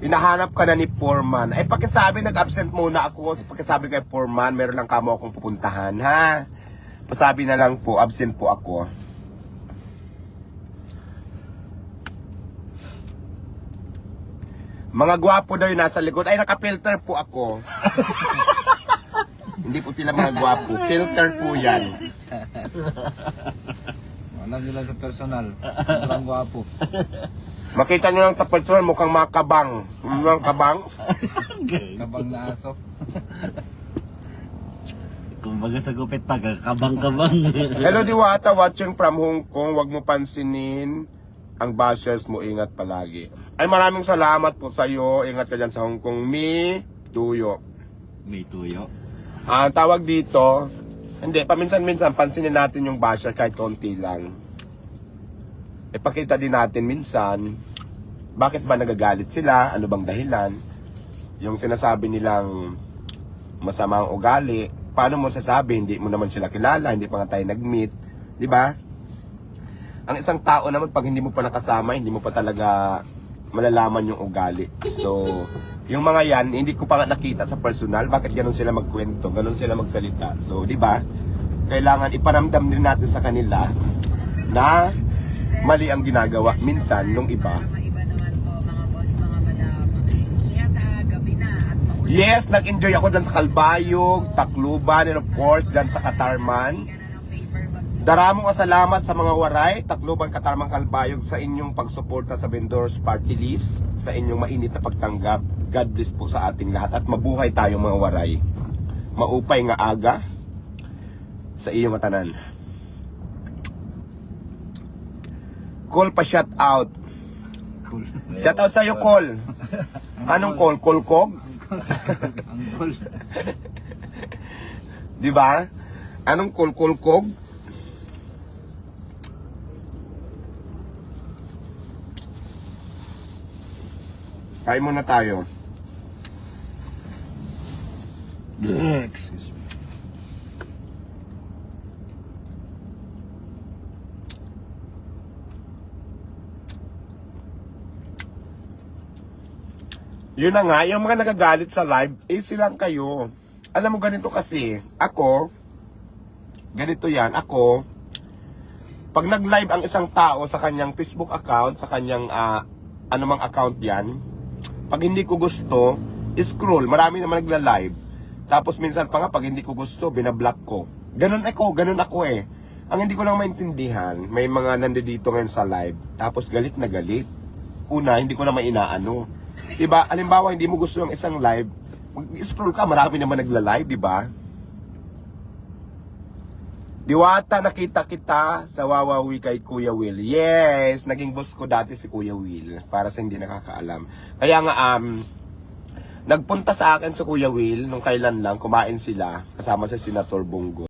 hinahanap ka na ni Foreman. Ay, pakisabi, nag-absent muna ako. Pakisabi kay Foreman, meron lang kamo akong pupuntahan, ha? Pasabi na lang po, absent po ako. Mga gwapo daw yung nasa likod. Ay, nakapilter po ako. Hindi po sila mga gwapo. Filter po yan. Alam nila sa personal. Sobrang gwapo. Makita nyo lang sa personal, mukhang makabang. Mukhang kabang. Kabang na aso. Kumbaga sa gupit pag kabang-kabang. Hello Diwata, watching from Hong Kong. Huwag mo pansinin ang bashers mo. Ingat palagi. Ay, maraming salamat po sa iyo. Ingat ka dyan sa Hong Kong. Mi Tuyo. May tuyo. Tawag dito, hindi, paminsan-minsan pansinin natin yung basher kahit konti lang. Ipakita din natin minsan, bakit ba nagagalit sila, ano bang dahilan. Yung sinasabi nilang masamang ugali, paano mo sasabi, hindi mo naman sila kilala, hindi pa nga tayo nag-meet, di ba? Ang isang tao naman, pag hindi mo pa nakasama, hindi mo pa talaga malalaman yung ugali. So, yung mga yan, hindi ko pa nga nakita sa personal, bakit ganun sila magkwento, ganun sila magsalita. So, di ba? Kailangan iparamdam din natin sa kanila na mali ang ginagawa minsan nung iba. Yes, nag-enjoy ako dyan sa Calbayog, Tacloban, and of course, dyan sa Katarman. Daramong salamat sa mga waray, Tacloban, Katarman, Calbayog sa inyong pagsuporta sa Vendors Party List, sa inyong mainit na pagtanggap. God bless po sa ating lahat at mabuhay tayong mga waray. Maupay nga aga sa iyong tanan. Call pa shout out. Cool. Shout out sa iyo, Call. Anong call? Call-kog? Ang cool. Di ba? Anong call-kog? Kain muna tayo. Excuse me. Yun na nga, yung mga nagagalit sa live, silang kayo. Alam mo ganito kasi, ako, ganito yan, ako, pag nag-live ang isang tao sa kanyang Facebook account, sa kanyang anumang account yan, pag hindi ko gusto, scroll, marami naman nagla-live. Tapos minsan pa nga, pag hindi ko gusto, binablock ko. Ganun ako eh. Ang hindi ko lang maintindihan, may mga nandito ngayon sa live, tapos galit na galit. Una, hindi ko na mainaano. Diba, alimbawa, hindi mo gusto yung isang live, mag-scroll ka, marami naman nagla-live, diba? Diwata, nakita kita sa Wawawi kay Kuya Will. Yes, naging boss ko dati si Kuya Will, para sa hindi nakakaalam. Kaya nga, nagpunta sa akin si Kuya Will, nung kailan lang, kumain sila, kasama si Senator Bongo.